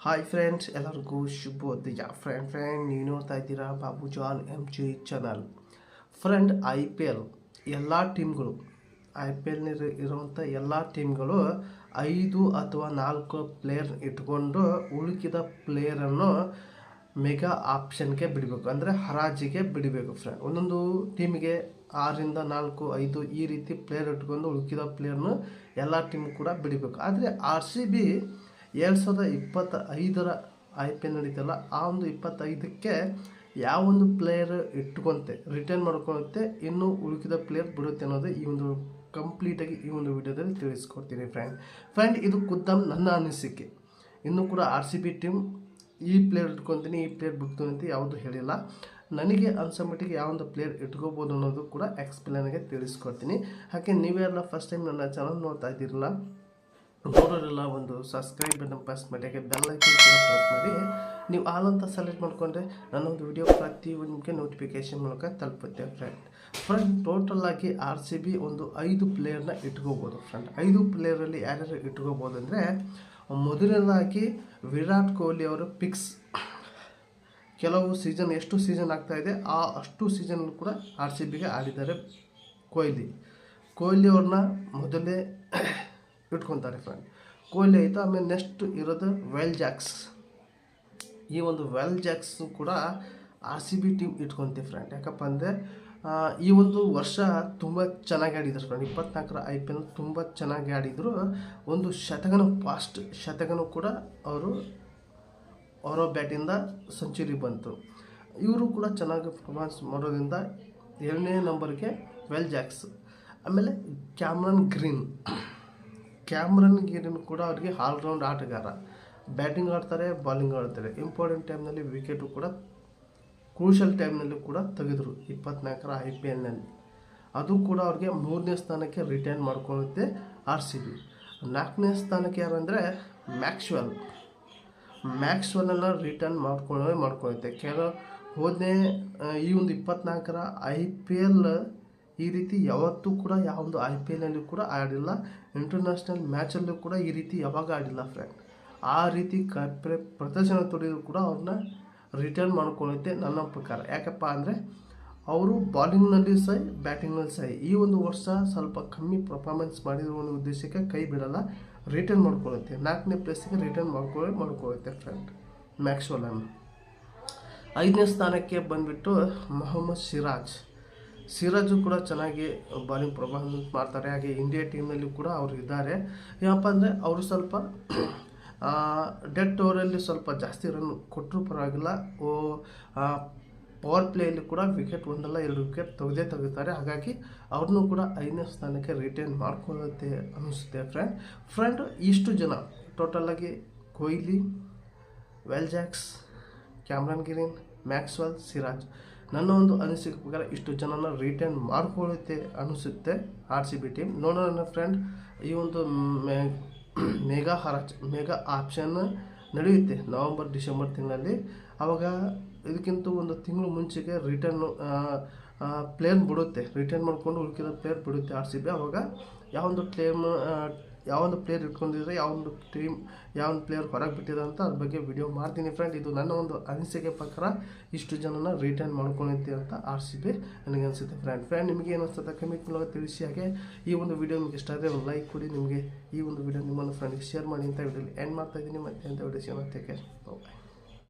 Hi friends, ಎಲ್ಲರಿಗೂ ಶುಭೋದಯ. Friend ನೀವು ನೋಡ್ತಾ ಇದ್ದೀರಾ Babu John MG channel. Friend, ಎಲ್ಲ ಟೀಮ್ಗಳು IPL ಇರುವಂಥ ಎಲ್ಲ ಟೀಮ್ಗಳು 5 ಅಥವಾ 4 ಪ್ಲೇಯರ್ ಇಟ್ಕೊಂಡು ಉಳುಕಿದ ಪ್ಲೇಯರನ್ನು ಮೆಗಾ ಆಪ್ಷನ್ಗೆ ಬಿಡಬೇಕು, ಅಂದರೆ ಹರಾಜಿಗೆ ಬಿಡಬೇಕು. ಫ್ರೆಂಡ್, ಒಂದೊಂದು ಟೀಮಿಗೆ 6 4 5 ಈ ರೀತಿ ಪ್ಲೇಯರ್ ಇಟ್ಕೊಂಡು ಉಳುಕಿದ ಪ್ಲೇಯರ್ನು ಎಲ್ಲ ಟೀಮ್ ಕೂಡ ಬಿಡಬೇಕು. ಆದರೆ RCB 2025 IPL ನಡೀತಲ್ಲ, ಆ ಒಂದು 25ಕ್ಕೆ ಯಾವೊಂದು ಪ್ಲೇಯರ್ ಇಟ್ಕೊಂತೆ ರಿಟರ್ನ್ ಮಾಡ್ಕೊಳುತ್ತೆ, ಇನ್ನು ಉಳುಕಿದ ಪ್ಲೇಯರ್ ಬಿಡುತ್ತೆ ಅನ್ನೋದು ಈ ಒಂದು ಕಂಪ್ಲೀಟಾಗಿ ಈ ಒಂದು ವಿಡಿಯೋದಲ್ಲಿ ತಿಳಿಸ್ಕೊಡ್ತೀನಿ. ಫ್ರೆಂಡ್, ಇದು ಖುದ್ದಾಮ್ ನನ್ನ ಅನಿಸಿಕೆ. ಇನ್ನೂ ಕೂಡ RCB ಟೀಮ್ ಈ ಪ್ಲೇಯರ್ ಇಟ್ಕೊತೀನಿ, ಈ ಪ್ಲೇಯರ್ ಬಿಡ್ತೀನಿ ಅಂತ ಯಾವುದು ಹೇಳಿಲ್ಲ. ನನಗೆ ಅನ್ಸೋ ಮಟ್ಟಿಗೆ ಯಾವೊಂದು ಪ್ಲೇಯರ್ ಇಟ್ಕೋಬೋದು ಅನ್ನೋದು ಕೂಡ ಎಕ್ಸ್ಪ್ಲೇನ್ಗೆ ತಿಳಿಸ್ಕೊಡ್ತೀನಿ. ಹಾಗೆ ನೀವೆಲ್ಲ ಫಸ್ಟ್ ಟೈಮ್ ನನ್ನ ಚಾನಲ್ ನೋಡ್ತಾ ಇದ್ದೀರಲ್ಲ, ನೋಡೋರೆಲ್ಲ ಒಂದು ಸಬ್ಸ್ಕ್ರೈಬ್ ಬಟನ್ ಪ್ರೆಸ್ ಮಾಡಿ, ಹಾಗೆ ಬೆಲ್ ಐಕನ್ ಕೂಡ ಪ್ರೆಸ್ ಮಾಡಿ. ನೀವು ಆಲ್ ಅಂತ ಸೆಲೆಕ್ಟ್ ಮಾಡಿಕೊಂಡ್ರೆ ನನ್ನೊಂದು ವಿಡಿಯೋ ಪ್ರತಿಯೊಂದು ನಿಮಗೆ ನೋಟಿಫಿಕೇಶನ್ ಮೂಲಕ ತಲುಪುತ್ತೆ. ಫ್ರೆಂಡ್, ಟೋಟಲ್ ಆಗಿ RCB ಒಂದು 5 ಪ್ಲೇಯರ್ನ ಇಟ್ಕೋಬೋದು. ಫ್ರೆಂಡ್, 5 ಪ್ಲೇಯರಲ್ಲಿ ಯಾರ್ಯಾರು ಇಟ್ಕೋಬೋದು ಅಂದರೆ, ಮೊದಲನೇದಾಗಿ ವಿರಾಟ್ ಕೊಹ್ಲಿ ಅವರು ಫಿಕ್ಸ್. ಕೆಲವು ಸೀಸನ್ ಎಷ್ಟು ಸೀಸನ್ ಆಗ್ತಾಯಿದೆ ಅಷ್ಟು ಸೀಸನ್ ಕೂಡ RCBಗೆ ಆಡಿದ್ದಾರೆ ಕೊಹ್ಲಿ ಅವ್ರನ್ನ ಮೊದಲೇ ಇಟ್ಕೊತಾರೆ. ಫ್ರೆಂಡ್, ಕೊಹ್ಲಿ ಆಯಿತು. ಆಮೇಲೆ ನೆಕ್ಸ್ಟ್ ಇರೋದು ವೆಲ್ ಜಾಕ್ಸ್. ಈ ಒಂದು ವೆಲ್ ಜಾಕ್ಸ್ ಕೂಡ RCB ಟೀಮ್ ಇಟ್ಕೊತೀವಿ. ಫ್ರೆಂಡ್, ಯಾಕಪ್ಪ ಅಂದರೆ ಈ ಒಂದು ವರ್ಷ ತುಂಬ ಚೆನ್ನಾಗಿ ಆಡಿದ್ರು. ಫ್ರೆಂಡ್, 24ರ IPL ತುಂಬ ಚೆನ್ನಾಗಿ ಆಡಿದರು. ಒಂದು ಫಾಸ್ಟ್ ಶತಕನೂ ಕೂಡ ಅವರ ಬ್ಯಾಟಿಂದ ಸೆಂಚುರಿ ಬಂತು. ಇವರು ಕೂಡ ಚೆನ್ನಾಗಿ ಪರ್ಫಾರ್ಮೆನ್ಸ್ ಮಾಡೋದ್ರಿಂದ 7ನೇ ನಂಬರ್ಗೆ ವೆಲ್ ಜಾಕ್ಸ್. ಆಮೇಲೆ ಕ್ಯಾಮ್ರನ್ ಗ್ರೀನ್ ಕೂಡ ಅವರಿಗೆ ಆಲ್ರೌಂಡ್ ಆಟಗಾರ. ಬ್ಯಾಟಿಂಗ್ ಆಡ್ತಾರೆ, ಬಾಲಿಂಗ್ ಆಡ್ತಾರೆ. ಇಂಪಾರ್ಟೆಂಟ್ ಟೈಮ್ನಲ್ಲಿ ವಿಕೆಟು ಕೂಡ, ಕ್ರೂಷಲ್ ಟೈಮ್ನಲ್ಲಿ ಕೂಡ ತೆಗೆದರು 24ರ IPLನಲ್ಲಿ. ಅದು ಕೂಡ ಅವ್ರಿಗೆ 3ನೇ ಸ್ಥಾನಕ್ಕೆ ರಿಟರ್ನ್ ಮಾಡ್ಕೊಳ್ಳುತ್ತೆ RCB. 4ನೇ ಸ್ಥಾನಕ್ಕೆ ಯಾರು ಅಂದರೆ ಮ್ಯಾಕ್ಸ್ವೆಲ್ನ ರಿಟರ್ನ್ ಮಾಡ್ಕೊಳ್ಳುತ್ತೆ. ಹೋದನೇ ಈ ಒಂದು 24ರ IPL ಈ ರೀತಿ ಯಾವತ್ತೂ ಕೂಡ ಯಾವೊಂದು IPLನಲ್ಲಿ ಕೂಡ ಆಡಿಲ್ಲ. ಇಂಟರ್ನ್ಯಾಷನಲ್ ಮ್ಯಾಚಲ್ಲೂ ಕೂಡ ಈ ರೀತಿ ಯಾವಾಗ ಆಡಿಲ್ಲ. ಫ್ರೆಂಡ್, ಆ ರೀತಿ ಪ್ರದರ್ಶನ ತೊಡೆದು ಕೂಡ ಅವ್ರನ್ನ ರಿಟರ್ನ್ ಮಾಡ್ಕೊಳ್ಳುತ್ತೆ ನನ್ನ ಪ್ರಕಾರ. ಯಾಕಪ್ಪ ಅಂದರೆ ಅವರು ಬಾಲಿಂಗ್ನಲ್ಲಿ ಸೈ, ಬ್ಯಾಟಿಂಗ್ನಲ್ಲಿ ಸೈ. ಈ ಒಂದು ವರ್ಷ ಸ್ವಲ್ಪ ಕಮ್ಮಿ ಪರ್ಫಾರ್ಮೆನ್ಸ್ ಮಾಡಿರೋ ಒಂದು ಉದ್ದೇಶಕ್ಕೆ ಕೈ ಬಿಡಲ್ಲ, ರಿಟರ್ನ್ ಮಾಡ್ಕೊಳ್ಳುತ್ತೆ. 4ನೇ ಪ್ಲೇಸಿಗೆ ರಿಟರ್ನ್ ಮಾಡ್ಕೊಳ್ಳುತ್ತೆ. ಫ್ರೆಂಡ್, ಮ್ಯಾಕ್ಸ್ವೆಲ್ 5ನೇ ಸ್ಥಾನಕ್ಕೆ ಬಂದುಬಿಟ್ಟು ಮೊಹಮ್ಮದ್ ಸಿರಾಜು ಕೂಡ ಚೆನ್ನಾಗಿ ಬಾಲಿಂಗ್ ಪರ್ಫಾರ್ಮೆನ್ಸ್ ಮಾಡ್ತಾರೆ. ಹಾಗೆ ಇಂಡಿಯಾ ಟೀಮ್ನಲ್ಲಿ ಕೂಡ ಅವರು ಇದ್ದಾರೆ. ಏನಪ್ಪ ಅಂದರೆ ಅವರು ಸ್ವಲ್ಪ ಡೆತ್ ಓವರಲ್ಲಿ ಸ್ವಲ್ಪ ಜಾಸ್ತಿ ರನ್ ಕೊಟ್ಟರೂ ಪರವಾಗಿಲ್ಲ. ಪವರ್ ಪ್ಲೇಯಲ್ಲಿ ಕೂಡ ವಿಕೆಟ್ 1 2 ವಿಕೆಟ್ ತೆಗಿತಾರೆ. ಹಾಗಾಗಿ ಅವ್ರನ್ನೂ ಕೂಡ 5ನೇ ಸ್ಥಾನಕ್ಕೆ ರಿಟರ್ನ್ ಮಾಡ್ಕೊಳ್ಳುತ್ತೆ ಅನ್ನಿಸುತ್ತೆ. ಫ್ರೆಂಡ್, ಇಷ್ಟು ಜನ ಟೋಟಲಾಗಿ Kohli, Will Jacks, Cameron Green, Maxwell, Siraj, ನನ್ನ ಒಂದು ಅನಿಸಿಕೆ ಪ್ರಕಾರ ಇಷ್ಟು ಜನನ ರಿಟರ್ನ್ ಮಾಡ್ಕೊಳ್ಳುತ್ತೆ ಅನಿಸುತ್ತೆ RCB ಟೀಮ್. ನೋಡೋಣ ಫ್ರೆಂಡ್, ಈ ಒಂದು ಮೆಗಾ ಆಪ್ಷನ್ ನಡೆಯುತ್ತೆ ನವಂಬರ್ ಡಿಸೆಂಬರ್ ತಿಂಗಳಲ್ಲಿ. ಆವಾಗ ಇದಕ್ಕಿಂತ ಒಂದು ತಿಂಗಳು ಮುಂಚೆಗೆ ರಿಟರ್ನ್ ರಿಟರ್ನ್ ಮಾಡಿಕೊಂಡು ಉಳಿದ ಪ್ಲೇಯರ್ ಬಿಡುತ್ತೆ RCB. ಆವಾಗ ಯಾವೊಂದು ಪ್ಲೇಯರ್ ಇಟ್ಕೊಂಡಿದ್ರೆ, ಯಾವೊಂದು ಪ್ಲೇಯರ್ ಹೊರಗೆ ಬಿಟ್ಟಿದೆ ಅಂತ ಅದ್ರ ಬಗ್ಗೆ ವಿಡಿಯೋ ಮಾಡ್ತೀನಿ. ಫ್ರೆಂಡ್, ಇದು ನನ್ನ ಒಂದು ಅನಿಸಿಕೆ ಪ್ರಕಾರ ಇಷ್ಟು ಜನನ ರಿಟರ್ನ್ ಮಾಡ್ಕೊಳ್ಳುತ್ತೆ ಅಂತ RCB ನನಗೆ ಅನಿಸುತ್ತೆ. ಫ್ರೆಂಡ್, ನಿಮಗೆ ಏನು ಅನಿಸುತ್ತೆ ಕಮೆಂಟ್ ಮೂಲಕ ತಿಳಿಸಿ. ಹಾಗೆ ಈ ಒಂದು ವಿಡಿಯೋ ನಿಮಗೆ ಇಷ್ಟ ಆದರೆ ಒಂದು ಲೈಕ್ ಕೊಡಿ. ನಿಮಗೆ ಈ ಒಂದು ವಿಡಿಯೋ ನಿಮ್ಮನ್ನು ಫ್ರೆಂಡ್ಗೆ ಶೇರ್ ಮಾಡಿ ಅಂತ ವಿಡಿಯೋಲಿ ಎಂಡ್ ಮಾಡ್ತಾ ಇದ್ದೀನಿ. ಮತ್ತೆ ಅಂತ ವಿಡಿಯೋ ಸಿಗೋಣ. ಟೇಕ್ ಕೇರ್, ಬಾಯ್.